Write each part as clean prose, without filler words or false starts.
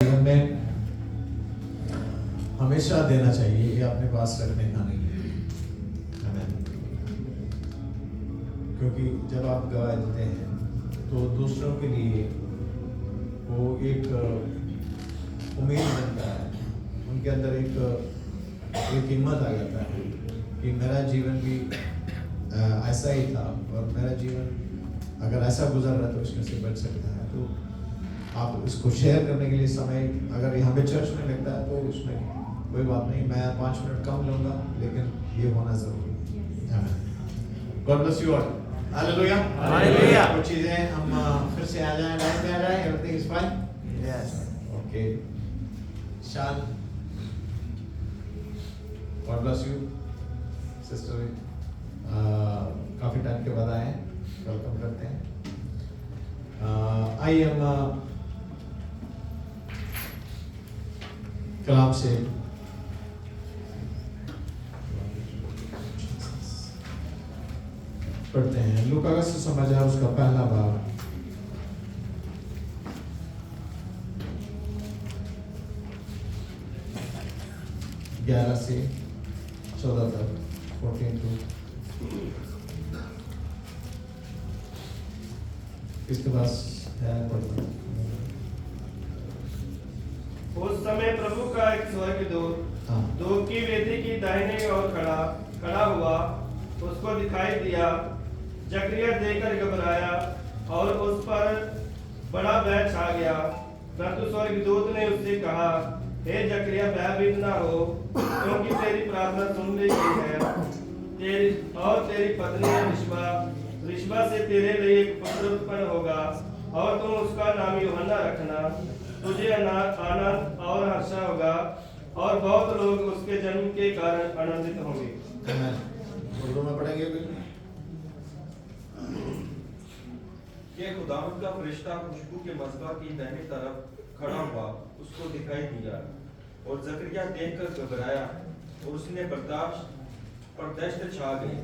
जीवन में हमेशा देना चाहिए, ये अपने पास रखने का नहीं है। आमीन। क्योंकि जब आप गवाह देते हैं तो दूसरों के लिए वो एक उम्मीद बनता है, उनके अंदर एक हिम्मत आ जाता है कि मेरा जीवन भी ऐसा ही था और मेरा जीवन अगर ऐसा गुजर रहा तो इसमें से बच सकता है। तो आप इसको शेयर करने के लिए समय अगर यहाँ पे चर्च में लगता है तो उसमें कोई बात नहीं, मैं 5 मिनट कम लूँगा, लेकिन ये होना जरूरी है। God bless you all. Hallelujah hallelujah. कुछ चीजें हम फिर से आ जाएं, लाइन में आ जाएं। Everything is fine? Yes, okay. शान, गॉड ब्लेस यू सिस्टर, काफी टाइम के बाद आए हैं, वेलकम करते हैं। आइए हम कलाम से पढ़ते हैं। लूका का सुसमाचार उसका पहला बाब 11 से 14 तक, 14 to इसके पास पढ़ते हैं। उस समय प्रभु का एक स्वर्गदूत धूप की वेदी की दाहिने ओर खड़ा हुआ उसको दिखाई दिया। जकरिया देखकर घबराया और उस पर बड़ा भय छा गया। परंतु स्वर्गदूत ने उससे कहा, हे जकरिया, भयभीत न हो, क्योंकि तेरी प्रार्थना सुन ली गई है। तेरी पत्नी रिश्बा से तेरे लिए एक पुत्र उत्पन्न होगा और तुम उसका नाम यूहन्ना रखना। तुझे आनंद और हर्षा होगा और बहुत लोग उसके जन्म के कारण आनंदित होंगे। उर्दू में पढ़ेंगे भी। ये खुदावंद का फरिश्ता खुशबू के मज़बा की दाहिनी तरफ खड़ा हुआ उसको दिखाई दिया और जकरिया देखकर घबराया और उसने पर दहशत छा गई।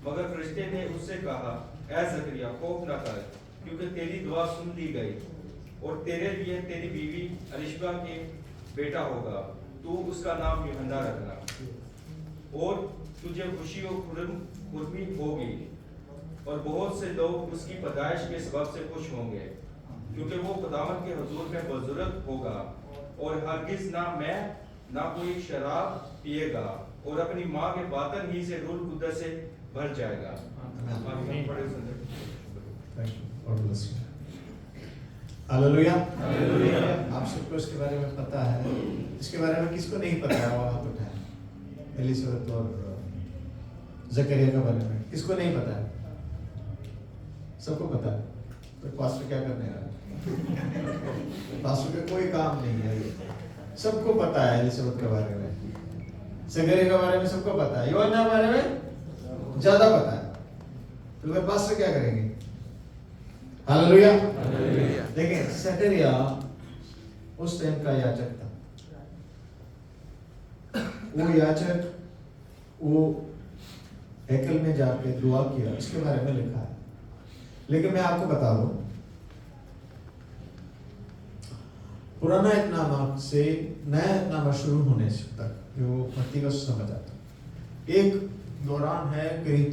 मगर फरिश्ते ने उससे कहा, ऐ जकरिया, खौफ न कर, क्योंकि तेरी दुआ सुन ली गई और तेरे लिए तेरी बीवी अलिशबा के बेटा होगा। तू उसका नाम यूहन्ना रखना और तुझे खुशी और खुर्मी होगी और बहुत से लोग उसकी पैदाइश के सबब से खुश होंगे, क्योंकि वो खुदावंद के हुजूर में बुजुर्ग होगा और हरगिज ना कोई शराब पिएगा और अपनी माँ के बातन ही से रूह कुद्दस से भर जाएगा। हालेलुया। आप सबको इसके बारे में पता है? इसके बारे में किसको नहीं पता है? वो हाथ उठाएं। एलिसबेथ और जकरिया के बारे में किसको नहीं पता है? सबको पता है। तो पास्टर क्या करने आ रहा है? पास्टर का कोई काम नहीं है। सबको पता है एलिसबेथ के बारे में, जकरिया के बारे में सबको पता है, यूहन्ना के बारे में ज्यादा पता है। तो वे पास्टर क्या करेंगे? हालेलुया। देखिए, जकरिया उस टाइम का याजक था। वो याजक वो हैकल में जाके दुआ किया, इसके बारे में लिखा है। लेकिन मैं आपको बता दूं, पुराना इतनामा से नया इतनामा शुरू होने से तक जो मत्ती का सुसमाचार था, एक दौरान है करीब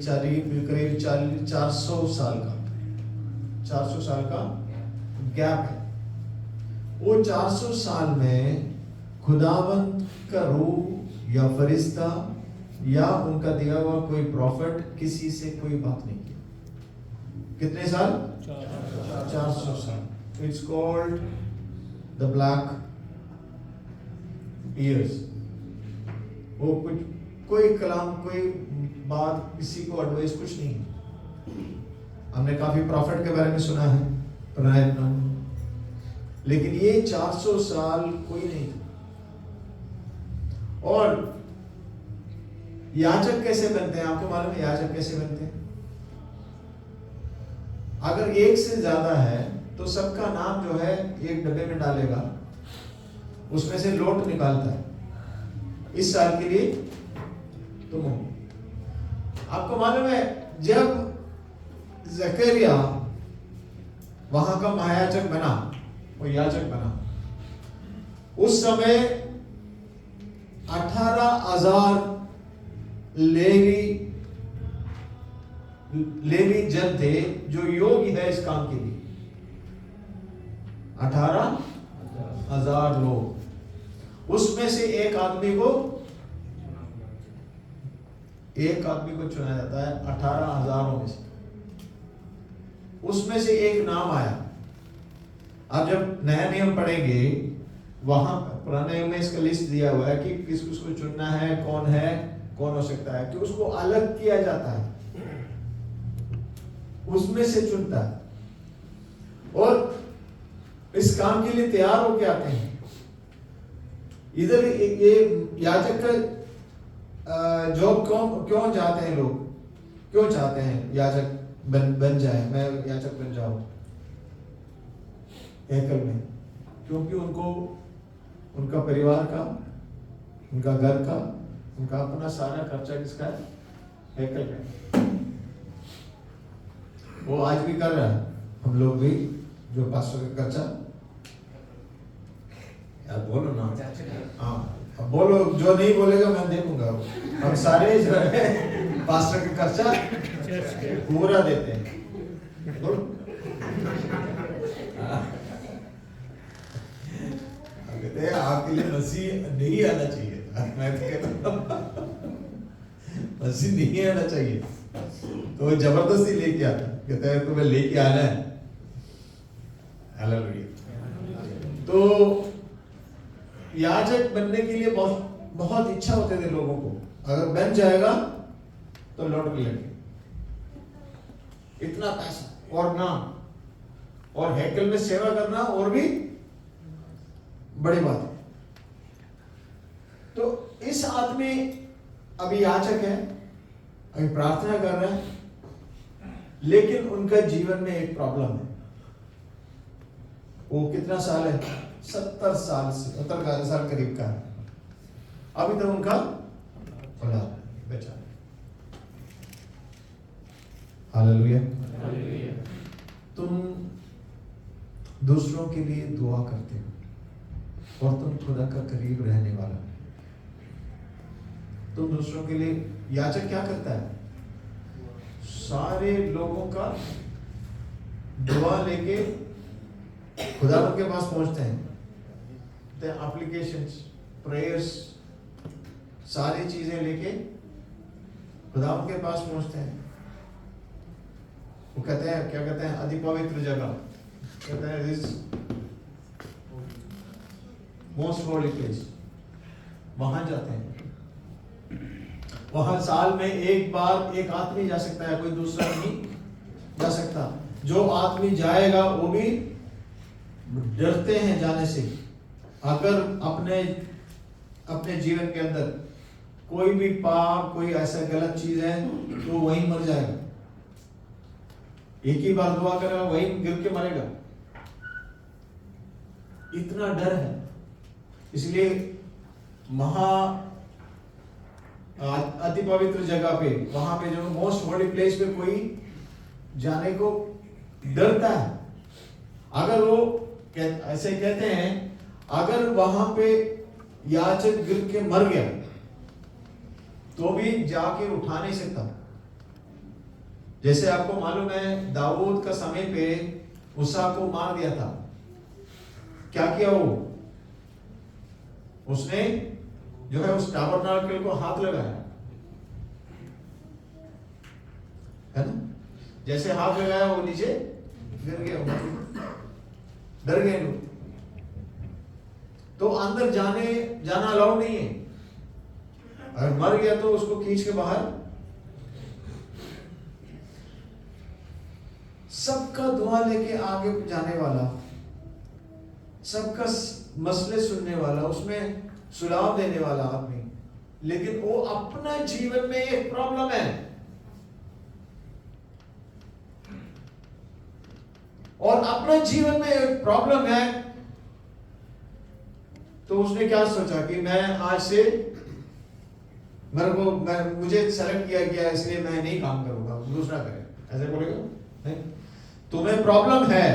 400 साल का, 400 साल का गैप है। वो 400 साल में खुदावंद का रूह या फरिश्ता या उनका दिया हुआ कोई प्रॉफिट किसी से कोई बात नहीं किया। कितने साल? 400 साल। It's called the black years. वो कोई कलाम, कोई बात, किसी को एडवाइस कुछ नहीं। हमने काफी प्रॉफिट के बारे में सुना है पुराने इतनामा, लेकिन ये 400 साल कोई नहीं था। और याजक कैसे बनते हैं? आपको मालूम है याजक कैसे बनते हैं? अगर एक से ज्यादा है तो सबका नाम जो है एक डब्बे में डालेगा, उसमें से लोट निकालता है, इस साल के लिए तुम हो। आपको मालूम है जब जकरिया वहां का महायाजक बना, वो याजक बना, उस समय 18,000 लेवी जन थे जो योग्य है इस काम के लिए। 18,000 लोग, उसमें से एक आदमी को चुना जाता है 18,000 में से, उसमें से एक नाम आया। अब जब नया नियम पढ़ेंगे वहां पुराने नियम में इसका लिस्ट दिया हुआ है कि किसको चुनना है, कौन हो सकता है, कि उसको अलग किया जाता है, उसमें से चुनता है और इस काम के लिए तैयार होके आते हैं। इधर ये याजक का जॉब क्यों चाहते हैं लोग, क्यों चाहते हैं याजक बन जाए, मैं याजक बन जाऊं हेकल में? क्योंकि उनको उनका परिवार का, उनका घर का, उनका अपना सारा खर्चा किसका है? हेकल में। वो आज भी कर रहा है, हम लोग भी जो पास्टर का खर्चा, यार बोलो ना, हाँ अब बोलो, जो नहीं बोलेगा मैं देखूंगा। हम सारे जो है पास्टर का खर्चा पूरा देते हैं, बोलो। कहते हैं आपके लिए मसीह नहीं आना चाहिए, मैं तो कहता मसीह नहीं आना चाहिए, तो वो जबरदस्ती लेके आता, कहते हैं तुम्हें लेके आना है। हालेलुया। तो याजक बनने के लिए बहुत इच्छा होते थे लोगों को, अगर बन जाएगा तो लौट के लेंगे, इतना पैसा और नाम, और हेकल में सेवा करना और भी बड़ी बात है। तो इस आदमी अभी याजक है, अभी प्रार्थना कर रहे हैं, लेकिन उनका जीवन में एक प्रॉब्लम है। वो कितना साल है? 70 साल से 70 साल करीब का है, अभी तक उनका औलाद बेचारा। हालेलुया। तुम दूसरों के लिए दुआ करते हो और तुम खुदा का करीब रहने वाला, तुम दूसरों के लिए, याजक क्या करता है? सारे लोगों का दुआ लेके खुदा के पास पहुंचते हैं, एप्लीकेशंस, प्रेयर्स, सारी चीजें लेके खुदा के पास पहुंचते हैं। वो कहते हैं, क्या कहते हैं? अति पवित्र जगह, कहते हैं दिस मोस्ट होली प्लेस, वहां जाते हैं। वहां साल में एक बार एक आदमी जा सकता है, कोई दूसरा नहीं जा सकता। जो आदमी जाएगा वो भी डरते हैं जाने से, अगर अपने जीवन के अंदर कोई भी पाप, कोई ऐसा गलत चीज है तो वहीं मर जाएगा। एक ही बार दुआ करेगा, वहीं गिर के मरेगा, इतना डर है। इसलिए अति पवित्र जगह पे, वहां पे जो मोस्ट होली प्लेस पे कोई जाने को डरता है। अगर वो ऐसे कहते हैं, अगर वहां पे याजक गिर के मर गया तो भी जाके उठा नहीं सकता। जैसे आपको मालूम है, दाऊद का समय पे मूसा को मार दिया था, क्या किया उसने जो है उस टाबरनाकल को हाथ लगाया, है ना? जैसे हाथ लगाया वो नीचे गिर गया, डर गए लोग। तो अंदर जाना अलाउड नहीं है। अगर मर गया तो उसको खींच के बाहर। सबका दुआ लेके आगे जाने वाला, सबका मसले सुनने वाला, उसमें सुलाह देने वाला आदमी, लेकिन वो अपना जीवन में एक प्रॉब्लम है, और अपना जीवन में एक प्रॉब्लम है, तो उसने क्या सोचा कि मैं आज से मुझे सेलेक्ट किया गया इसलिए मैं नहीं काम करूंगा, दूसरा करे, ऐसे बोलेगा नहीं। तुम्हें प्रॉब्लम है,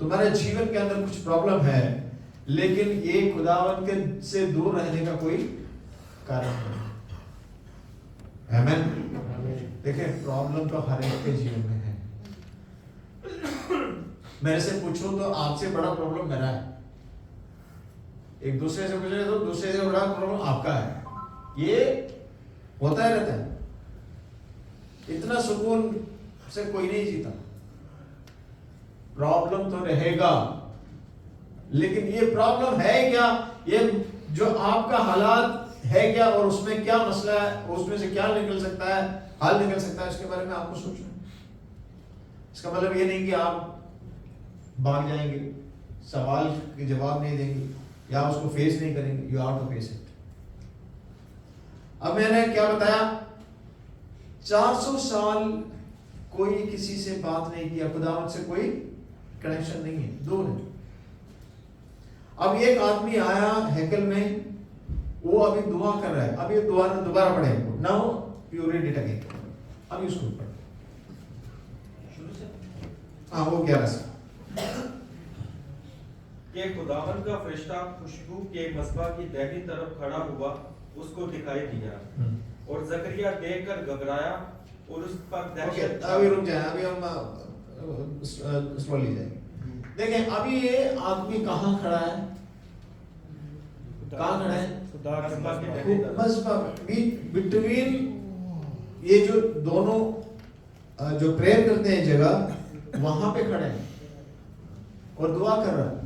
तुम्हारे जीवन के अंदर कुछ प्रॉब्लम है, लेकिन ये खुदावन के से दूर रहने का कोई कारण नहीं। आमीन। देखिए प्रॉब्लम तो हर एक के जीवन में है। मेरे से पूछो तो आपसे बड़ा प्रॉब्लम मेरा है, एक दूसरे से पूछे तो दूसरे से बड़ा प्रॉब्लम आपका है। ये होता है रहता है। इतना सुकून से कोई नहीं जीता। प्रॉब्लम तो रहेगा, लेकिन ये प्रॉब्लम है क्या, ये जो आपका हालात है क्या, और उसमें क्या मसला है, उसमें से क्या निकल सकता है, हल निकल सकता है, इसके बारे में आपको सोचना है। इसका मतलब ये नहीं कि आप भाग जाएंगे, सवाल के जवाब नहीं देंगे या उसको फेस नहीं करेंगे। You have to face it. अब मैंने क्या बताया, 400 साल कोई किसी से बात नहीं किया, खुदावंद से कोई कनेक्शन नहीं है, दूर है। अब एक आदमी आया हैकल में, वो अभी दुआ कर रहा है। अब ये दोबारा पढ़ेगा, now you read it again. अब इसको पढ़, हाँ वो 11 से कि खुदावन का फरिश्ता खुशबू के मस्बा की दाहिनी तरफ खड़ा हुआ उसको दिखाई दिया, और जकरिया देखकर घबराया और उस पर दहशत। अभी रुक जाए, अभी हम स्लोली जाएंगे। देखें अभी ये आदमी कहाँ खड़ा है, कहाँ खड़ा है, मस्बा बिटवीन, ये जो दोनों जो प्रेयर करते हैं जगह, वहां पे खड़े हैं और दुआ कर रहा है।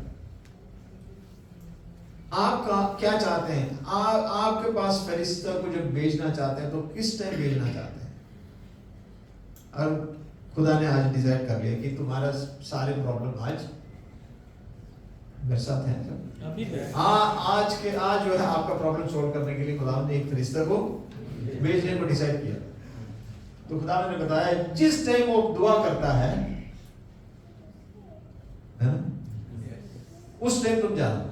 आपका क्या चाहते हैं, आपके पास फरिश्ता को जब भेजना चाहते हैं तो किस टाइम भेजना चाहते हैं? और खुदा ने आज डिसाइड कर लिया कि तुम्हारा सारे प्रॉब्लम आज मेरे साथ है। आज जो है आपका प्रॉब्लम सॉल्व करने के लिए खुदा ने एक फरिश्ता को भेजने को डिसाइड किया। तो खुदा ने बताया जिस टाइम वो दुआ करता है ना, उस टाइम तुम जाना।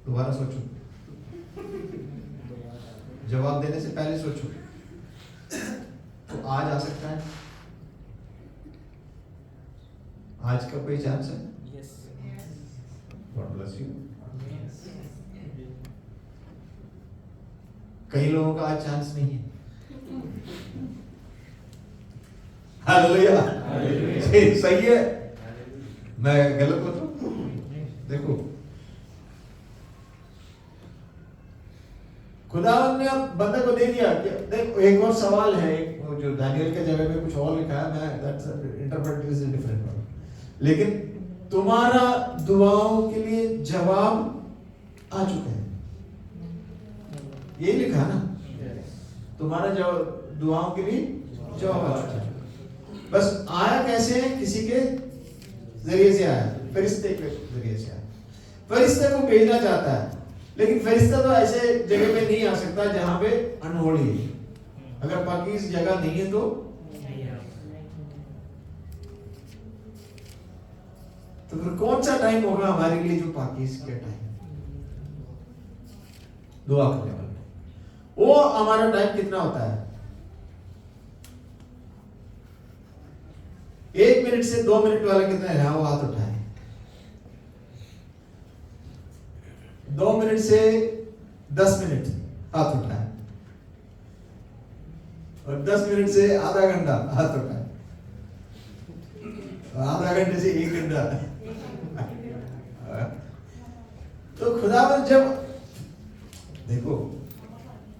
दोबारा सोचो, जवाब देने से पहले सोचो। तो आज आ सकता है, आज का कोई चांस है? God bless you. कई लोगों का आज चांस नहीं है। हालेलुया, सही है, मैं गलत बोलता हूं? देखो खुदावन ने बंदे को दे दिया। देखो एक और सवाल है, जो दानियल के जगह में कुछ और लिखा है, मैं दैट्स इंटरप्रेट इज डिफरेंट, लेकिन तुम्हारा दुआओं के लिए जवाब आ चुके हैं, यही लिखा है ना, तुम्हारा जवाब दुआओं के लिए जवाब आ चुका है। बस आया कैसे, किसी के जरिए से आया, फरिश्ते के जरिए से आया। फरिश्ते को भेजना चाहता है, लेकिन फरिश्ता तो ऐसे जगह पे नहीं आ सकता जहां पे अनहोली है। अगर पाकीज़ जगह नहीं है तो फिर कौन सा टाइम होगा हमारे लिए जो पाकीज़ का टाइम? दुआ करने वाला वो हमारा टाइम कितना होता है? 1 मिनट से 2 मिनट वाला कितना है? हाँ वो हाथ उठाए। 2 मिनट से 10 मिनट हाथ उठाए, और 10 मिनट से आधा घंटा हाथ उठाए, आधा घंटे से 1 घंटा। तो खुदावन जब देखो,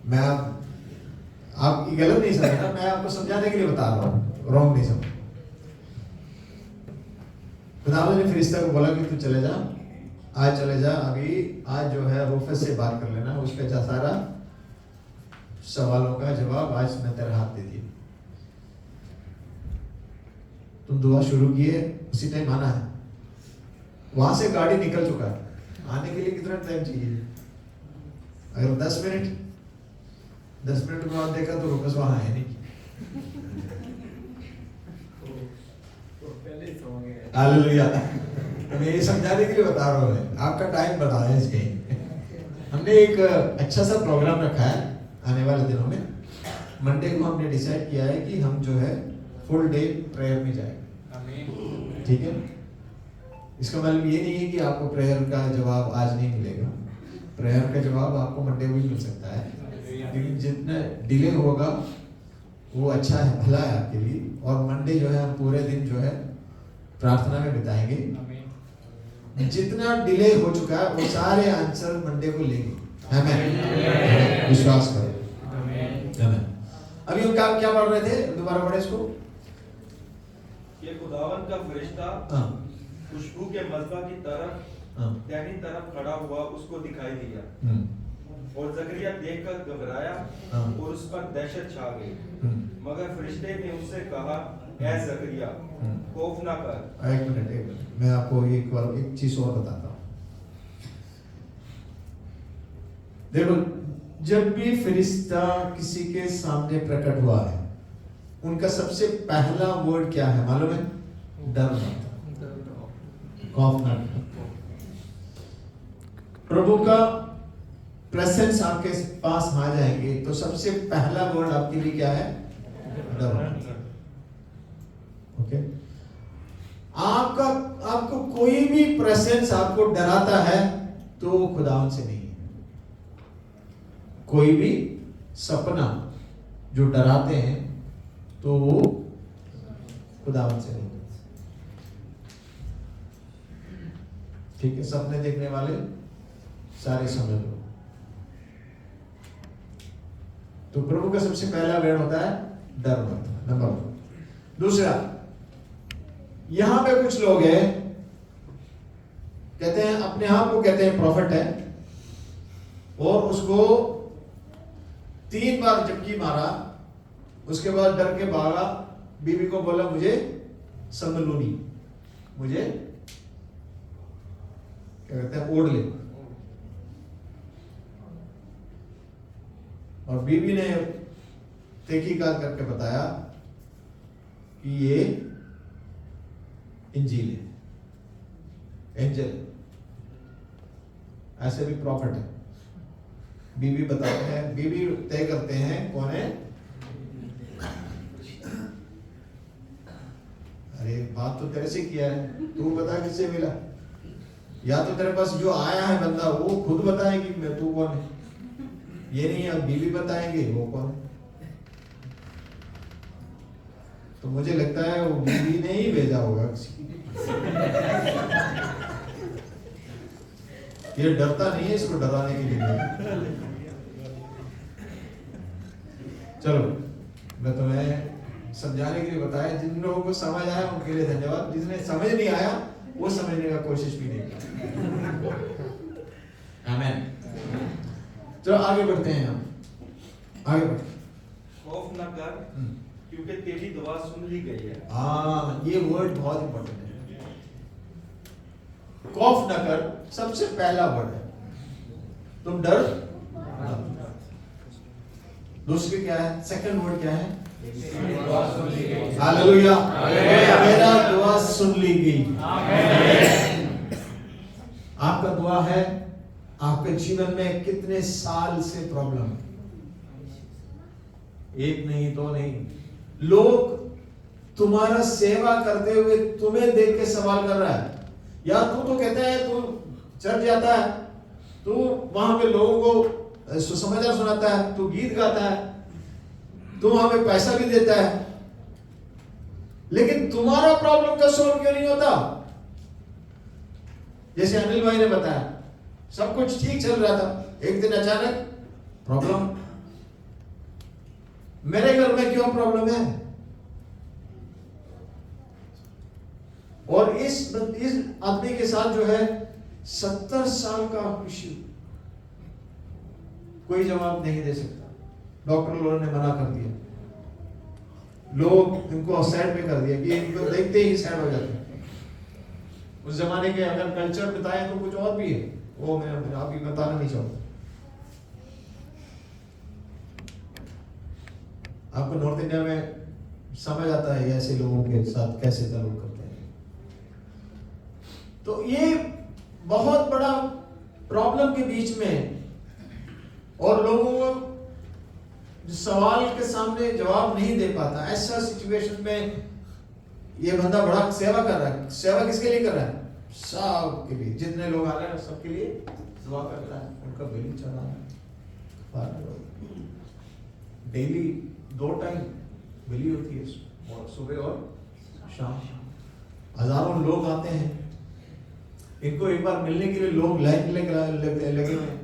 मैं आप गलत नहीं समझना, मैं आपको समझाने के लिए बता रहा हूँ, रॉन्ग नहीं समझ। खुदावन ने फरिश्ता को बोला कि तू चले जा, आज चले जा, अभी आज जो है रूफस से बात कर लेना, उसका सारा सवालों का जवाब आज मैं तेरे हाथ दे दिया। तुम दुआ शुरू किए, उसी टाइम आना है। वहां से गाड़ी निकल चुका है, आने के लिए कितना टाइम चाहिए? अगर 10 मिनट बाद देखा तो रूफस वहां है नहीं। हालेलुया। मैं ये समझाने के लिए बता रहा हूँ, आपका टाइम बताया इसके। हमने एक अच्छा सा प्रोग्राम रखा है आने वाले दिनों में। मंडे को हमने डिसाइड किया है कि हम जो है फुल डे प्रेयर में जाएंगे। ठीक है, इसका मतलब ये नहीं है कि आपको प्रेयर का जवाब आज नहीं मिलेगा। प्रेयर का जवाब आपको मंडे को भी मिल सकता है, लेकिन जितना डिले होगा वो अच्छा है, भला है आपके लिए। और मंडे जो है हम पूरे दिन जो है प्रार्थना में बिताएंगे। जितना डिले हो चुका है वो सारे आंसर मंडे को लेंगे। आमीन, विश्वास करो। आमीन। अभी हम क्या पढ़ रहे थे, दोबारा पढ़े इसको। ये खुदावन का फरिश्ता हाँ खुशबू के मज़बा की तरफ हाँ दाहिनी तरफ खड़ा हुआ उसको दिखाई दिया, और जकरिया देखकर घबराया हाँ। और उस पर दहशत छा गई। मगर फरिश्ते ने उससे कहा, ऐ जकरिया, खौफ ना कर। एक मिनट, मैं आपको एक चीज और बताता हूँ। देखो, जब भी फरिश्ता किसी के सामने प्रकट हुआ है, उनका सबसे पहला वर्ड क्या है मालूम है? डरना, खौफ ना। प्रभु का प्रेजेंस आपके पास आ जाएंगे तो सबसे पहला वर्ड आपके लिए क्या है? डर। ओके, आपको कोई भी प्रेजेंस आपको डराता है तो वो खुदावन से नहीं है। कोई भी सपना जो डराते हैं तो वो खुदावन से नहीं। ठीक है, सपने देखने वाले सारे समझ लो। तो प्रभु का सबसे पहला वर्ड होता है डर मत, नंबर 1। दूसरा, यहां पे कुछ लोग हैं कहते हैं, अपने आप को कहते हैं प्रॉफिट है, और उसको 3 बार जबकि मारा, उसके बाद डर के भागा, बीवी को बोला मुझे संभलूनी, मुझे क्या कहते हैं ओढ़ ले। और बीवी ने तहकीकात करके बताया कि ये इंजील है, एंजल, ऐसे भी प्रॉफिट है। बीवी बताते हैं, बीवी तय करते हैं कौन है। अरे बात तो तेरे से किया है, तू बता किससे मिला। या तो तेरे पास जो आया है बंदा वो खुद बताएगी मैं तू कौन है, ये नहीं अब बीवी बताएंगे वो कौन है। तो मुझे लगता है वो बीवी ने ही भेजा होगा किसी। ये डरता नहीं है, इसको डराने के लिए। चलो, मैं तुम्हें समझाने के लिए बताया। जिन लोगों को समझ आया उनके लिए धन्यवाद, जिसने समझ नहीं आया वो समझने का कोशिश भी नहीं की। आमीन। चलो आगे बढ़ते हैं, हम आगे बढ़ते हैं। खौफ न कर, क्योंकि तेरी दुआ सुन ली गई है। ये वर्ड बहुत इंपॉर्टेंट है। खौफ न कर सबसे पहला वर्ड है, तुम डर। दूसरी क्या है? सेकंड वर्ड क्या है? हालेलुया, मेरा दुआ सुन ली गई। आपका दुआ है, आपके जीवन में कितने साल से प्रॉब्लम है, एक नहीं दो नहीं, लोग तुम्हारा सेवा करते हुए तुम्हें देख के सवाल कर रहा है। या तू तो कहता है, तू चर्च जाता है, तू वहां पे लोगों को सुसमाचार सुनाता है, तू गीत गाता है, तू वहां पे पैसा भी देता है, लेकिन तुम्हारा प्रॉब्लम का सॉल्व क्यों नहीं होता? जैसे अनिल भाई ने बताया, सब कुछ ठीक चल रहा था, एक दिन अचानक प्रॉब्लम। मेरे घर में क्यों प्रॉब्लम है? और इस आदमी के साथ जो है 70 साल का इश्यू, कोई जवाब नहीं दे सकता। डॉक्टर लोगों ने मना कर दिया, लोग इनको साइड में कर दिया कि इनको देखते ही साइड हो जाते हैं। उस जमाने के अगर कल्चर बताएं तो कुछ और भी है, वो मैं अभी बताना नहीं चाहूंगा। आपको नॉर्थ इंडिया में समझ आता है ऐसे लोगों के साथ कैसे ताल्लुक करते हैं। तो ये बहुत बड़ा प्रॉब्लम के बीच में, और लोगों को सवाल के सामने जवाब नहीं दे पाता, ऐसा सिचुएशन में ये बंदा बड़ा सेवा कर रहा है। सेवा किसके लिए कर रहा है? सबके लिए, जितने लोग आ रहे हैं सबके लिए दुआ करता है, उनका बिलिंग चढ़ा है। डेली 2 टाइम बिली होती है, सुबह और शाम। हजारों लोग आते हैं, इनको एक बार मिलने के लिए लोग लाइन लगे हुए हैं,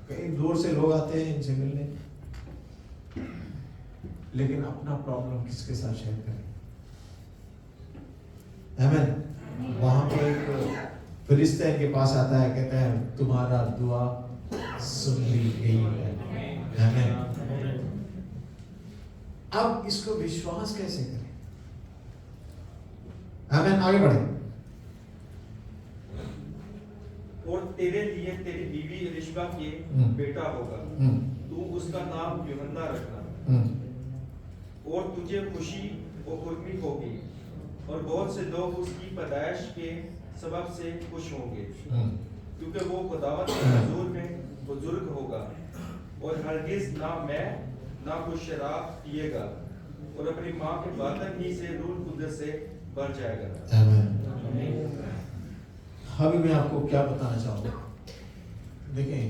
कई दूर से लोग आते हैं इनसे मिलने, लेकिन अपना प्रॉब्लम किसके साथ शेयर करें? आमीन। वहां पे एक फरिश्ता इनके पास आता है, कहता है तुम्हारा दुआ सुन ली गई है। आमीन। अब इसको विश्वास कैसे करें? आमीन। आगे बढ़े। और तेरे लिए तेरी बीवी एलिशबा के बेटा होगा, तू उसका नाम यूहन्ना रखना, और तुझे खुशी और खुर्मी होगी, और बहुत से लोग उसकी पैदाइश के सबब से खुश होंगे, क्योंकि वो खुदावंद के हुजूर में बुजुर्ग होगा, और हरगिज ना मैं ना कुछ शराब पिएगा, और अपनी माँ के बर्तन ही से रूह कुदरत से भर जाएगा। आमीन। अभी मैं आपको क्या बताना चाहूँगा, देखें,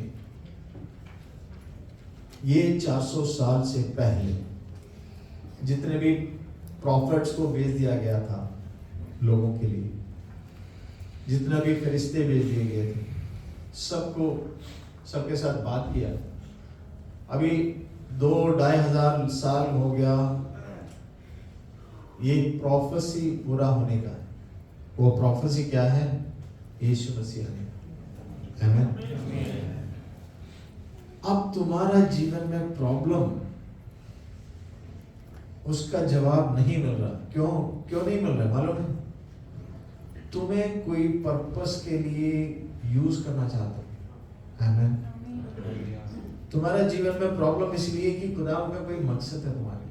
ये 400 साल से पहले जितने भी प्रॉफिट्स को भेज दिया गया था लोगों के लिए, जितना भी फरिश्ते भेज दिए गए थे, सबको सबके साथ बात किया। अभी 2-2.5 हजार साल हो गया ये प्रोफेसी पूरा होने का। वो प्रोफेसी क्या है? यीशु मसीह आने। आमीन। अब तुम्हारा जीवन में प्रॉब्लम, उसका जवाब नहीं मिल रहा। क्यों नहीं मिल रहा मालूम है? तुम्हें कोई पर्पस के लिए यूज करना चाहते हो। आमीन। तुम्हारा जीवन में प्रॉब्लम इसलिए कि खुदा का कोई मकसद है तुम्हारे।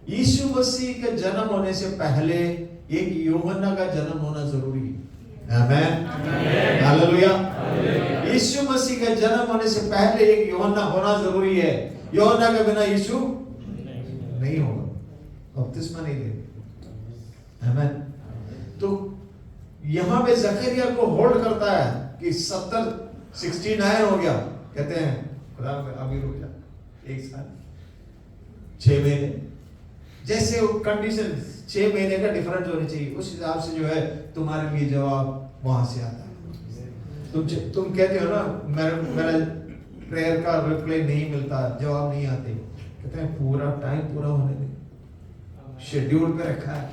यीशु मसीह के जन्म होने से पहले एक यूहन्ना का जन्म होना जरूरी है। आमीन। हालेलुया। यीशु मसीह के जन्म होने से पहले एक यूहन्ना होना जरूरी है। यूहन्ना के बिना यीशु नहीं होगा, बपतिस्मा नहीं देगा। आमीन। तो यहां पे जकरिया को होल्ड करता है कि 69 हो गया, कहते हैं खुदा अभी रुक जा, 1 साल 6 महीने, जैसे वो कंडीशन 6 महीने का डिफरेंस होनी चाहिए, उस हिसाब से जो है तुम्हारे लिए जवाब वहां से आता है। तुम कहते हो ना मेरा प्रेयर का रिप्लाई नहीं मिलता, जवाब नहीं आते, कहते हैं पूरा टाइम पूरा होने दे, शेड्यूल पे रखा है।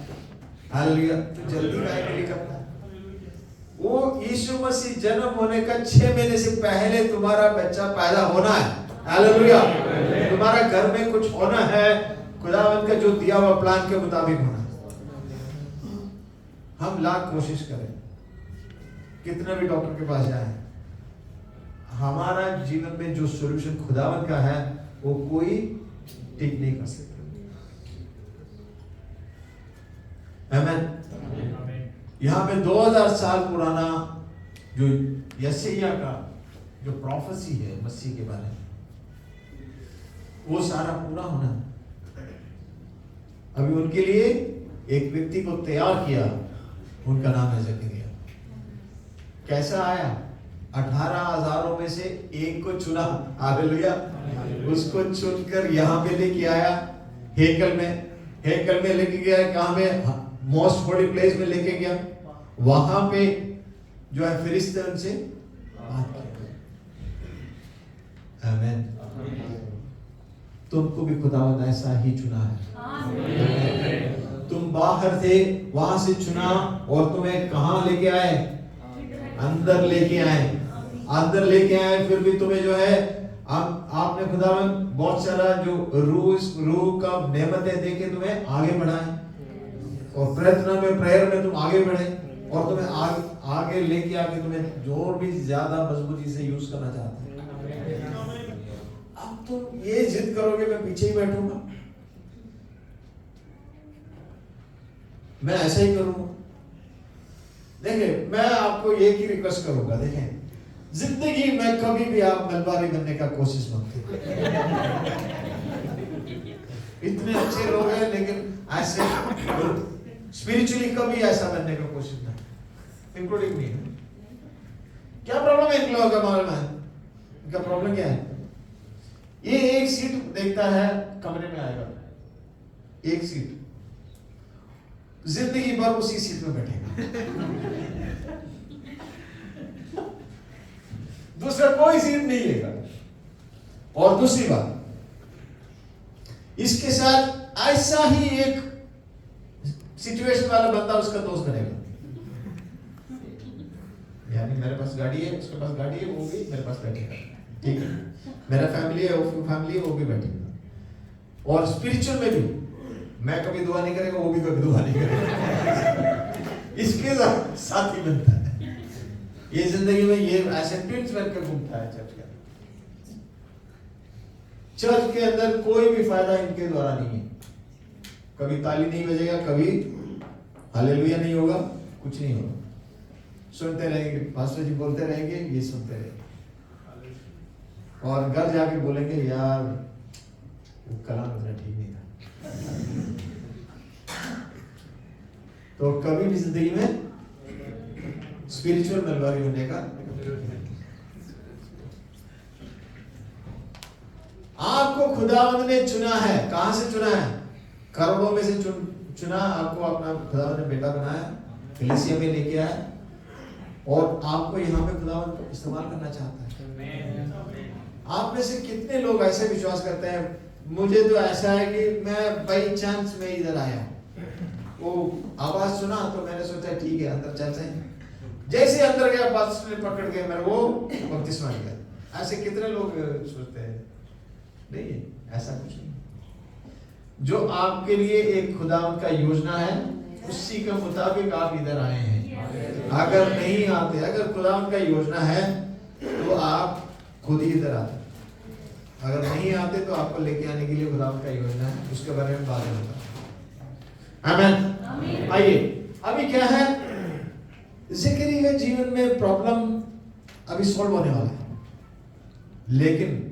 हालेलुया। तो जल्दी काहे के लिए करता है? वो यीशु मसीह जन्म होने का 6 महीने से पहले तुम्हारा बच्चा पैदा होना है। हालेलुया। तुम्हारा घर में कुछ होना है, खुदावंद का जो दिया हुआ प्लान के मुताबिक होना है। हम लाख कोशिश करें, कितना भी डॉक्टर के पास जाएं, हमारा जीवन में जो सॉल्यूशन खुदावंद का है वो कोई ठीक नहीं कर सकता। आमीन। यहाँ पे 2000 साल पुराना जो यशायाह का जो प्रोफेसी है मसीह के बारे में, वो सारा पूरा होना है। अभी उनके लिए एक व्यक्ति को तैयार किया, उनका नाम है जकरिया। कैसा आया? 18,000 में से एक को चुना। हालेलुया। उसको चुनकर यहाँ पे लेके आया, हेकल में लेके गया। कहाँ में? मोस्ट होली प्लेस में लेके गया। वहां पे जो है फरिश्ते उनसे बात किया। आमीन। तुमको भी खुदावंद ऐसा ही चुना है। तुम बाहर थे, वहां से चुना और तुम्हें कहां लेके आए? अंदर लेके आए। फिर भी तुम्हें जो है आपने खुदावंद बहुत सारा जो रूह का नेमतें देके तुम्हें आगे बढ़ाए, और प्रार्थना में प्रेयर में तुम आगे बढ़े, और तुम्हें आगे लेके आके तुम्हें जोर भी ज्यादा मजबूती से यूज करना चाहते हैं। अब तुम ये जिद करोगे मैं पीछे ही बैठूंगा, मैं ऐसा ही करूंगा। देखिए, मैं आपको एक ही रिक्वेस्ट करूंगा, देखें, जिंदगी में कभी भी आप मलबारी बनने का कोशिश मत कीजिए। इतने अच्छे लोग हैं लेकिन ऐसे स्पिरिचुअली कभी ऐसा बनने का कोशिश ना, इंक्लूडिंग मी। क्या प्रॉब्लम है इन लोगों का मालूम है? इनका प्रॉब्लम क्या है? ये एक सीट देखता है, कमरे में आएगा, एक सीट, जिंदगी भर उसी सीट में बैठेगा, दूसरा कोई सीट नहीं लेगा। और दूसरी बात, इसके साथ ऐसा ही एक सिचुएशन वाला बंदा उसका दोस्त बनेगा। यानी मेरे पास गाड़ी है, उसके पास गाड़ी है, वो भी मेरे पास बैठेगा, ठीक है। मेरा फैमिली है, वो फैमिली है, वो भी बैठेगा। और स्पिरिचुअल में भी मैं कभी दुआ नहीं करेगा, वो भी कभी दुआ नहीं करेगा, इसके साथ साथी बनता है। ये जिंदगी में ये ऐसे ट्विंस बनकर घूमता है चर्च के अंदर। चर्च के अंदर कोई भी फायदा इनके द्वारा नहीं है। कभी ताली नहीं बजेगा, कभी हालेलुया नहीं होगा, कुछ नहीं होगा। सुनते रहेंगे, पास्टर जी बोलते रहेंगे, ये सुनते रहेंगे, और घर जाके बोलेंगे यार वो कलाम इतना ठीक नहीं था। तो कभी भी जिंदगी में स्पिरिचुअल मेलवारी होने का, आपको खुदावंद ने चुना है। कहां से चुना है? करोड़ों में से चुना, आपको अपना खुदावंद ने बेटा बनाया, कलीसिया में लेके आया, और आपको यहाँ पे खुदावंद को इस्तेमाल करना चाहता है। आप में से कितने लोग ऐसे विश्वास करते हैं, मुझे तो ऐसा है कि मैं बाई चांस में इधर आया, वो आवाज सुना तो मैंने सोचा ठीक है अंदर चलते हैं, जैसे अंदर गया बस ने पकड़ के मेरे वो बपतिस्मा लिया। ऐसे कितने लोग सोचते हैं? नहीं, ऐसा कुछ नहीं। जो आपके लिए एक खुदावंद का योजना है, उसी के मुताबिक आप इधर आए हैं। अगर नहीं आते, अगर खुदावंद का योजना है तो आप खुद ही इधर आते। अगर नहीं आते तो आपको लेके आने के लिए खुदावंद का योजना है, उसके बारे में बात होता है। आमीन। आइए, अभी क्या है, ज़करिया के जीवन में प्रॉब्लम अभी सॉल्व होने वाला है, लेकिन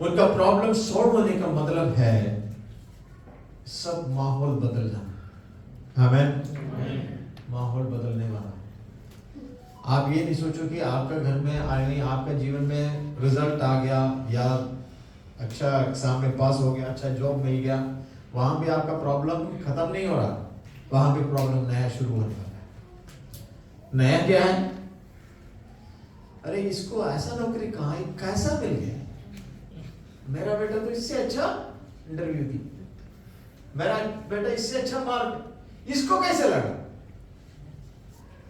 उनका प्रॉब्लम सॉल्व होने का मतलब है सब माहौल बदल जाना। आमीन। माहौल बदलने वाला है। आप ये नहीं सोचो कि आपका घर में आने, आपका जीवन में रिजल्ट आ गया, या अच्छा एग्जाम में पास हो गया, अच्छा जॉब मिल गया, वहां भी आपका प्रॉब्लम खत्म नहीं हो रहा, वहां भी प्रॉब्लम नया शुरू होने वाला है। नया क्या है? अरे इसको ऐसा नौकरी कहाँ, कैसा मिल गया? मेरा बेटा तो इससे अच्छा इंटरव्यू दी, मेरा बेटा इससे अच्छा मार्क, इसको कैसे लगा?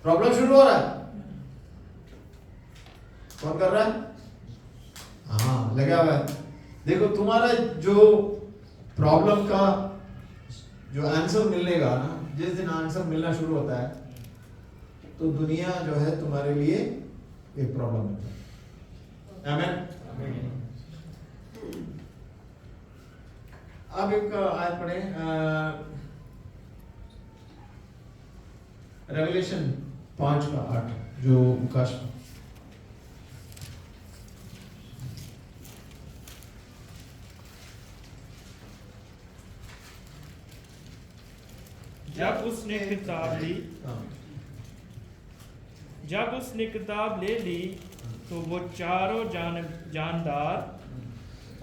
प्रॉब्लम शुरू हो रहा है। कौन कर रहा है? हाँ, लगा हुआ है। देखो, तुम्हारा जो प्रॉब्लम का जो आंसर मिलने का ना, जिस दिन आंसर मिलना शुरू होता है तो दुनिया जो है तुम्हारे लिए एक प्रॉब्लम है। आमीन। अब एक आयत पढ़े, रेवलेशन 5:8, जो प्रकाश जब उसने किताब ले ली तो वो चारों जानदार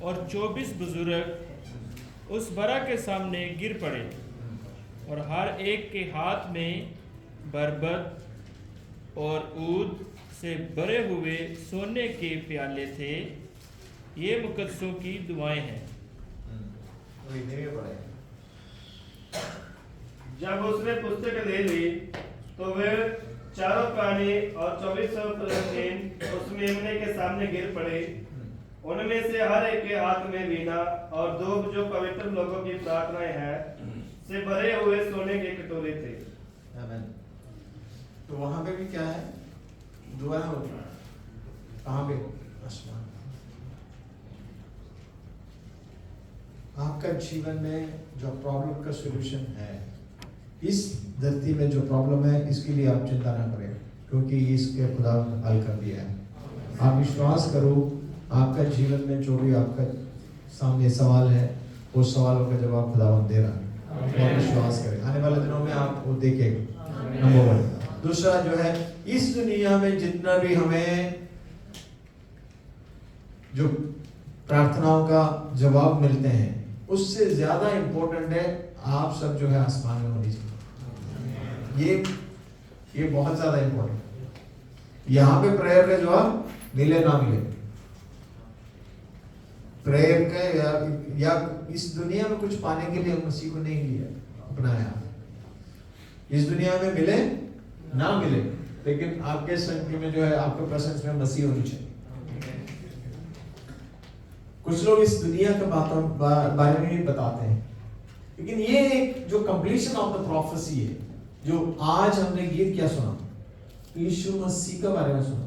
और 24 बुजुर्ग उस बरा के सामने गिर पड़े, और हर एक के हाथ में बरबत और ऊद से भरे हुए सोने के प्याले थे। ये मुकद्दसों की दुआएं हैं। जब उसने पुस्तक ले ली तो वे चारों प्राणी और 24 प्रधान उस मेमने के सामने गिर पड़े। उनमें से हर एक के हाथ में वीणा और 2 जो पवित्र लोगों की प्रार्थनाएं हैं से भरे हुए सोने के कटोरे थे। आमीन। तो वहां पे भी क्या है? दुआ होती है। कहां पे? आसमान। आपका जीवन में जो प्रॉब्लम का सॉल्यूशन है, इस धरती में जो प्रॉब्लम है, इसके लिए आप चिंता ना करें, क्योंकि इसके खुदा हल कर दिया है। आप विश्वास करो, आपका जीवन में जो भी आपका सामने सवाल है, उस सवालों का जवाब खुदावंद दे रहा है। और विश्वास करें। आने वाले दिनों में आप वो देखेंगे। नंबर 1। दूसरा जो है, इस दुनिया में जितना भी हमें जो प्रार्थनाओं का जवाब मिलते हैं, उससे ज्यादा इंपॉर्टेंट है आप सब जो है आसमान में होनी चाहिए। ये बहुत ज्यादा इंपॉर्टेंट है। यहाँ पे प्रेयर का जवाब मिले ना मिले, प्रेयर का या इस दुनिया में कुछ पाने के लिए मसीह को नहीं लिया, अपनाया। इस दुनिया में मिले ना मिले, लेकिन आपके संग में जो है आपके प्रेजेंस में मसीह होनी चाहिए। कुछ लोग इस दुनिया के बारे में भी बताते हैं, लेकिन ये एक जो कंप्लीशन ऑफ द प्रोफेसी है, जो आज हमने गीत क्या सुना, यीशु मसीह के बारे में सुना।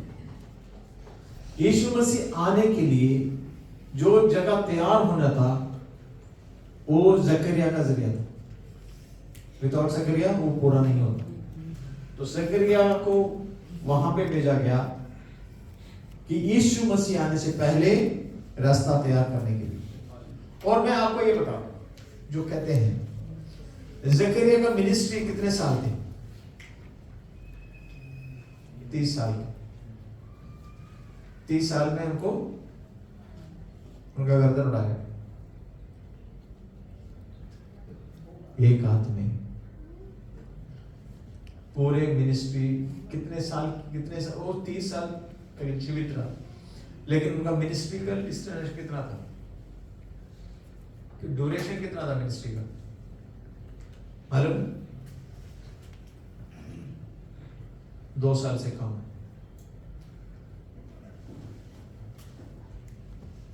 यीशु मसीह आने के लिए जो जगह तैयार होना था, वो जकरिया का जरिया था। विदाउट जकरिया वो पूरा नहीं होता। तो जकरिया को वहां पे भेजा गया कि यीशु मसीह आने से पहले रास्ता तैयार करने के लिए। और मैं आपको ये बता दूं, जो कहते हैं जकरिया का मिनिस्ट्री कितने साल थे? 30 साल। 30 साल में उनको उनका गर्दन उड़ाया एक हाथ में। पूरे मिनिस्ट्री कितने साल वो 30 साल जीवित रहा, लेकिन उनका मिनिस्ट्री का डिस्टेंस कितना था, ड्यूरेशन कितना था मिनिस्ट्री का मालूम? 2 साल से कम।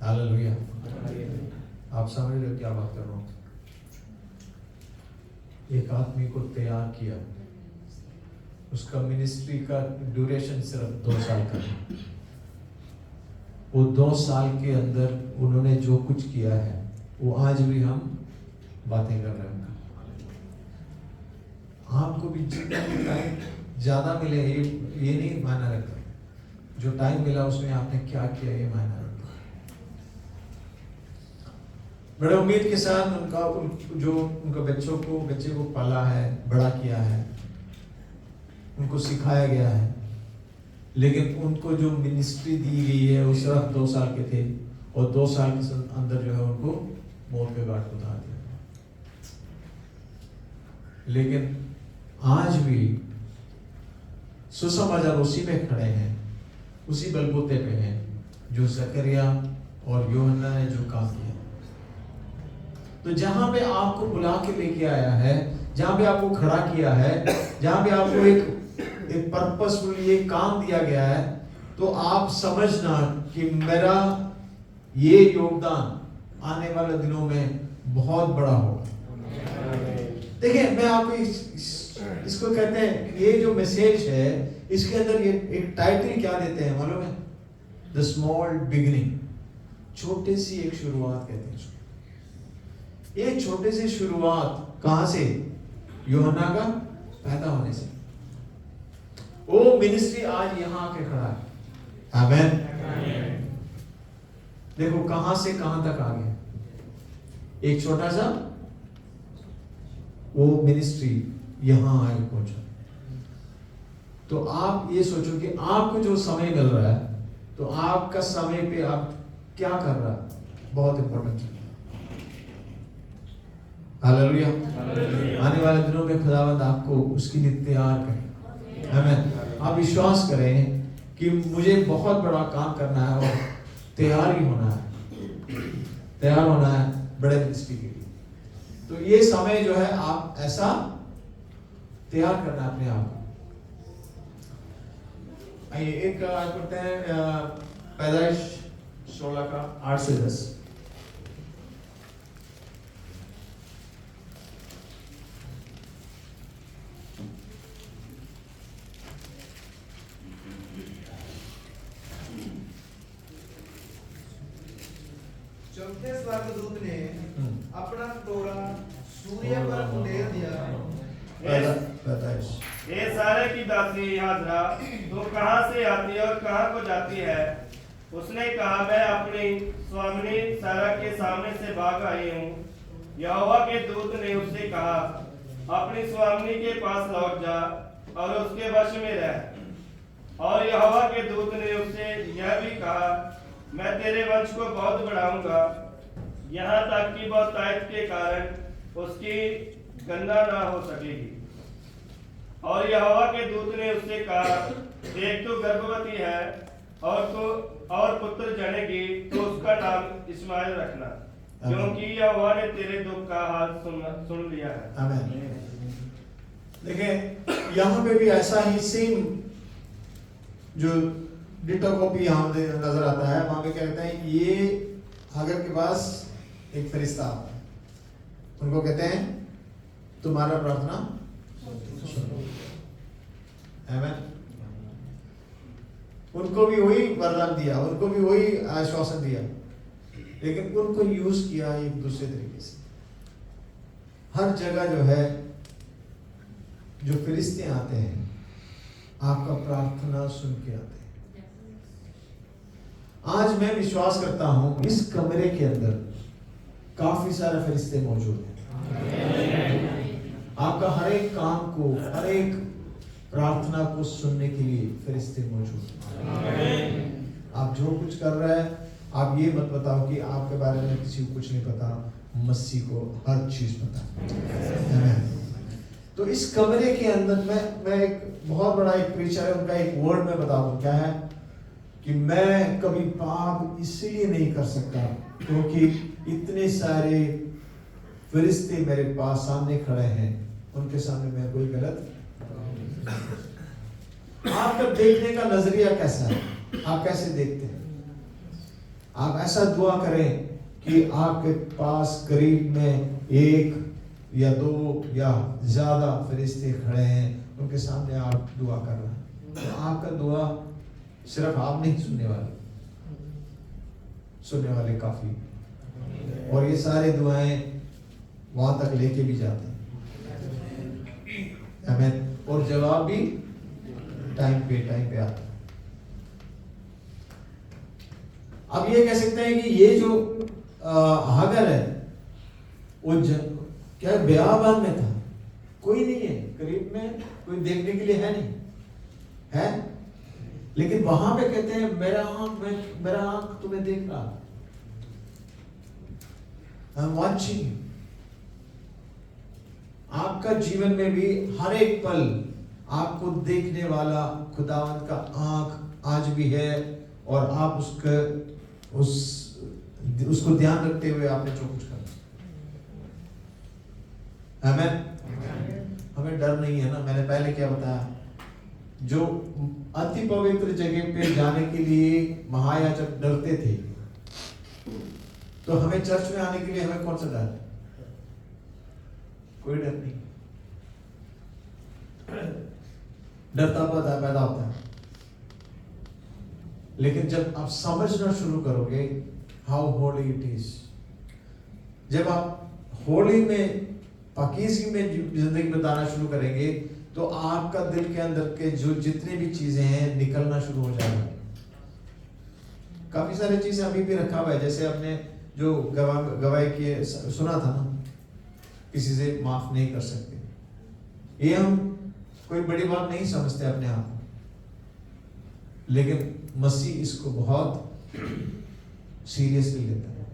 हालेलुया। आप समझ रहे हो क्या बात कर रहा हूं? एक आदमी को तैयार किया, उसका मिनिस्ट्री का ड्यूरेशन सिर्फ 2 साल का है। वो 2 साल के अंदर उन्होंने जो कुछ किया है, वो आज भी हम बातें कर रहे हैं। आपको भी जितना टाइम ज्यादा मिले ये नहीं मायना रखता, जो टाइम मिला उसमें आपने क्या किया ये मायना रखता। बड़े उम्मीद के साथ उनका बच्चे को पाला है, बड़ा किया है, उनको सिखाया गया है, लेकिन उनको जो मिनिस्ट्री दी गई है वो सिर्फ 2 साल के थे, और 2 साल के अंदर जो है उनको मौत के घाट उतार दिया। लेकिन आज भी सुसमाचार उसी में खड़े हैं, उसी बलबूते पे हैं जो जकरिया और यूहन्ना ने जो काम किया। तो जहां पे आपको बुला के लेके आया है, जहां पे आपको खड़ा किया है, जहां पे आपको एक पर्पसफुल ये काम दिया गया है, तो आप समझना कि मेरा ये योगदान आने वाले दिनों में बहुत बड़ा होगा। देखिए, मैं आपको इसको कहते हैं, ये जो मैसेज है इसके अंदर ये एक टाइटल क्या देते हैं मालूम है? द स्मॉल बिगिनिंग, छोटे सी एक शुरुआत कहते हैं। ये छोटे से शुरुआत कहां से? यूहन्ना का पैदा होने से। वो मिनिस्ट्री आज यहां आके खड़ा है। आमीन। देखो कहां से कहां तक आ गया, एक छोटा सा वो मिनिस्ट्री यहां आए पहुंचा। तो आप ये सोचो कि आपको जो समय मिल रहा है, तो आपका समय पे आप क्या कर रहा है, बहुत इंपॉर्टेंट है। हालेलुया। आने वाले दिनों में खुदावंद आपको उसके लिए तैयार करें। आमीन। आप विश्वास करें कि मुझे बहुत बड़ा काम करना है और तैयार ही होना है बड़े मिनिस्ट्री के लिए। तो ये समय जो है आप ऐसा तैयार करना है अपने आप को। आइए एक आज पढ़ते हैं पैदाइश 16 का 8 से 10। चौथे स्वर्गदूत ने अपना कटोरा सूर्य पर उंडेल दिया। ये सारे की दासी हाजरा तो कहाँ से आती है और कहाँ को जाती है? उसने कहा, मैं अपनी स्वामिनी सारा के सामने से भाग आई हूँ। यहोवा के दूत ने उससे कहा, अपनी स्वामिनी के पास लौट जा और उसके वश में रह। और यहोवा के दूत ने उससे यह भी कहा, मैं तेरे वंश को बहुत बढ़ाऊंगा, यहाँ तक कि बहुतायत के कारण उसकी गणना न हो सकेगी। और यहोवा के दूत ने उससे कहा, देख तू गर्भवती है और पुत्र जनेगी, तो उसका नाम इस्माइल रखना, क्योंकि यहोवा ने तेरे दुख का हाल सुन लिया है। आमीन। देखिए यहाँ पे भी ऐसा ही सेम जो डिटो कॉपी यहाँ नजर आता है, वहां पे क्या कहते हैं, ये हागर के पास एक फरिश्ता आता है, उनको कहते हैं तुम्हारा प्रार्थना सुनो। आमीन। उनको भी वही वरदान दिया, उनको भी वही आश्वासन दिया, लेकिन उनको यूज किया एक दूसरे तरीके से। हर जगह जो है जो फरिश्ते आते हैं आपका प्रार्थना सुन के आते हैं। आज मैं विश्वास करता हूं इस कमरे के अंदर काफी सारे फरिश्ते मौजूद हैं। आपका हर एक काम को, हर एक प्रार्थना को सुनने के लिए फरिश्ते मौजूद हैं। आप जो कुछ कर रहे हैं, आप ये मत बताओ कि आपके बारे में किसी को कुछ नहीं पता, मसीह को हर चीज पता है। तो इस कमरे के अंदर मैं एक बहुत बड़ा एक प्रीचर है, उनका एक वर्ड में बता दूं क्या है, कि मैं कभी पाप इसलिए नहीं कर सकता क्योंकि इतने सारे फरिश्ते मेरे पास सामने खड़े हैं, उनके सामने मैं कोई गलत। आपका देखने का नजरिया कैसा है, आप कैसे देखते हैं? आप ऐसा दुआ करें कि आपके पास करीब में एक या दो या ज्यादा फरिश्ते खड़े हैं, उनके सामने आप दुआ कर रहे हैं, तो आपका दुआ सिर्फ आप नहीं सुनने वाले काफी, और ये सारे दुआएं वहां तक लेके भी जाते हैं। आमीन। और जवाब भी टाइम पे आता है। अब ये कह सकते हैं कि ये जो हागर है वो क्या बेआबाद में था, कोई नहीं है करीब में, कोई देखने के लिए है नहीं है, लेकिन वहां पे कहते हैं मेरा आंख तुम्हें देख रहा, आई एम वाचिंग। आपका जीवन में भी हर एक पल आपको देखने वाला खुदावंद का आंख आज भी है, और आप उसको ध्यान रखते हुए आपने जो कुछ करना। हमें डर नहीं है ना। मैंने पहले क्या बताया, जो अति पवित्र जगह पे जाने के लिए महायाजक डरते थे, तो हमें चर्च में आने के लिए हमें कौन सा डर? कोई डर नहीं। डरता पैदा होता है, लेकिन जब आप समझना शुरू करोगे हाउ होली इट इज, जब आप होली में पाकीज़गी में जिंदगी बिताना शुरू करेंगे, तो आपका दिल के अंदर के जो जितनी भी चीजें हैं निकलना शुरू हो जाएगा। काफी सारी चीजें अभी भी रखा हुआ है, जैसे आपने जो गवाही की सुना था ना, किसी से माफ नहीं कर सकते, ये हम कोई बड़ी बात नहीं समझते अपने आप को, लेकिन मसीह इसको बहुत सीरियसली लेता है।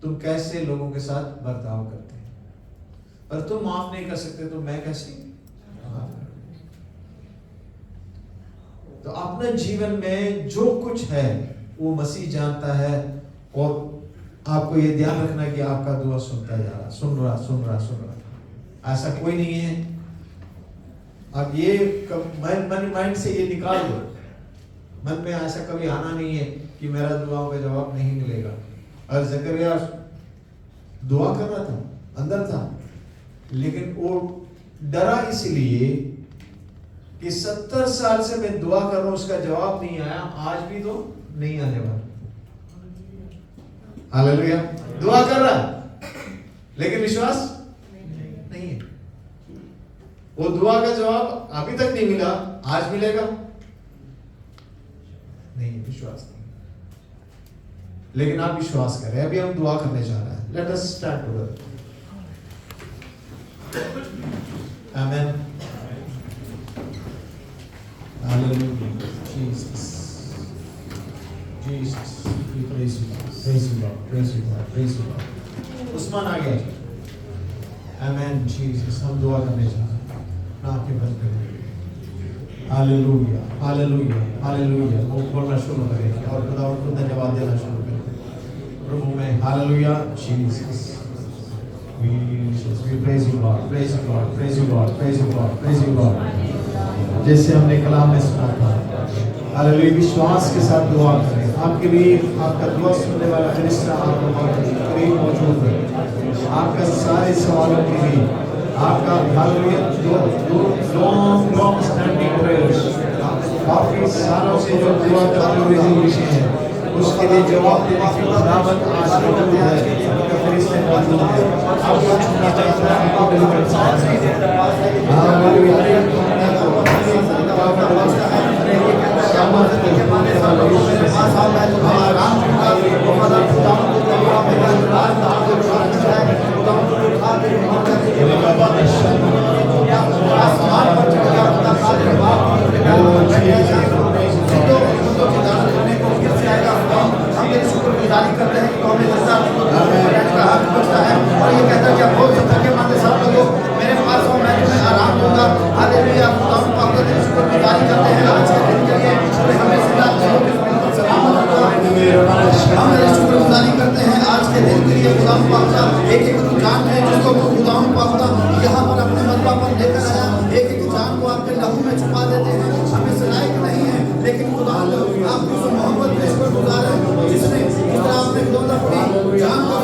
तुम कैसे लोगों के साथ बर्ताव करते हैं, और तुम माफ नहीं कर सकते तो मैं कैसे? तो अपने जीवन में जो कुछ है वो मसीह जानता है, और आपको ये ध्यान रखना है कि आपका दुआ सुनता जा रहा, सुन रहा। ऐसा कोई नहीं है। अब ये माइंड से ये निकाल दो, मन में ऐसा कभी आना नहीं है कि मेरा दुआओं का जवाब नहीं मिलेगा। और जकरिया दुआ कर रहा था, अंदर था, लेकिन वो डरा इसलिए कि 70 साल से मैं दुआ कर रहा हूं, उसका जवाब नहीं आया, आज भी तो नहीं आने वाला। हालेलुया। दुआ कर रहा लेकिन विश्वास नहीं है। वो दुआ का जवाब अभी तक नहीं मिला, आज मिलेगा नहीं, विश्वास नहीं। लेकिन आप विश्वास करें, अभी हम दुआ करने जा रहे हैं। Let us stand together. Amen. Hallelujah. Jesus. Jesus. We praise you. Praise you, Lord. Praise you, Lord. Praise you, Lord. Usman आ गया. Amen. Jesus. हम दुआ करने जा रहे हैं. आपके बंद करें. Hallelujah. Hallelujah. Hallelujah. वो बोलना शुरू करें और खुदा उनको धन्यवाद देना शुरू करें. प्रभु में Hallelujah. Jesus. We praise you, Lord. Praise you, Lord. Praise you, Lord. Praise you, Lord. Praise you, Lord. जैसे हमने कलाम में सुना था. हालेलुया. विश्वास के साथ दुआ करें. आपके लिए आपका दुआ सुनने वाला फरिश्ता आपके करीब मौजूद है. आपका सारे सवालों के लिए आपका हालेलुया जो लॉन्ग स्टैंडिंग प्रेयर्स काफी सालों से जो दुआ करते हुए विषय है उसके लिए जवाब देने की खुदावंद आज मौजूद है. आपका फरिश्ता मौजूद है. आपको छूना चाहता है. आपको डिलीवर करना चाहता है. हालेलुया. शुक्रगुजारी करते हैं कि कौन का हक बचता है और ये कहता है कि आप बहुत से थके मांदे सब लोगों मेरे पास हो, मैं तुम्हें आराम दूंगा. हालेलुया. खुदावंद पाक का दिन शुक्रगुजारी करते हैं आज के दिन के लिए और हमें सदा सलामत रखा. हम शुक्रगुजारी करते हैं आज के दिन के लिए. खुदावंद पाक का एक एक जान है जिसको खुदावंद पाक का यहाँ पर अपने मरबा पर लेकर आया. एक एक जान को आपके लहू में छुपा देते हैं. हमें लायक नहीं है लेकिन खुदावंद आप उस मोहब्बत में शुक्रगुजार हैं जिसने इस तरह अपने अपनी जान को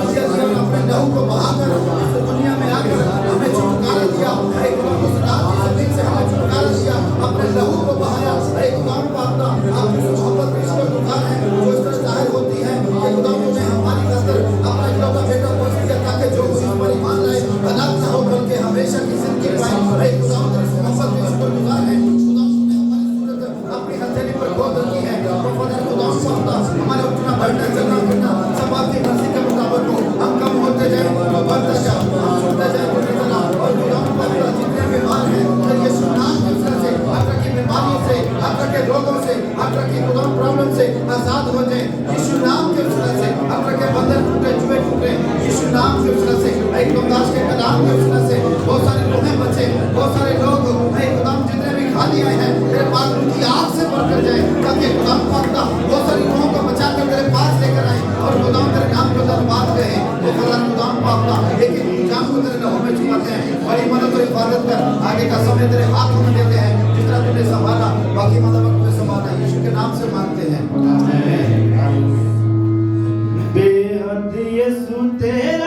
अपने लहू को बहाकर इस दुनिया में आकर हमें छुटकारा दिया. एक जमीन से हमें छुटकारा दिया. अपने लहू को बहाया. एक खुदावंद पाक का आप उस मोहब्बत में शुक्रगुजार हैं जो इस तरह जाहिर होती है कि खुदावंद ने हमारी खातिर अपना इकलौता बेटा बख्श दिया ताकि जो कोई इस पर ईमान लाए हलाक न हो बल्कि हमेशा की जिंदगी पाए. एक खुदावंद इस मोहब्बत में शुक्रगुजार हैं. अपनी हथेली पर गोद रखी है. हमारे उठना बैठना चलना फिरना सब आपकी मर्जी के मुताबिक हो. हम कम होते जाए बढ़ते जाए हम छूटते जाए और जितने बीमार हैं ये सुनाम की वजह से हर की बीमारियों से हर के रोगों से हर की प्रॉब्लम से आजाद हो जाए यीशु नाम के वजह से. हर के बंधन टूटे जुए टूटे यीशु नाम के वजह से. एक दास के कलाम के वजह से बहुत सारे लोग बचे. बहुत सारे लोग खुदाम जितने भी खाली आए हैं तेरे पास उनकी आग से बढ़कर जाए ताकि खुदाम पाक बहुत सारी लोगों को बचा कर तेरे पास लेकर आए और खुदाम तेरे नाम को धन्यवाद कहे. वो खुदाम पाक एक एक जान को तेरे लहू में छुपाते हैं. बड़ी मदद और हिफाजत कर. आगे का समय तेरे हाथों में देते हैं.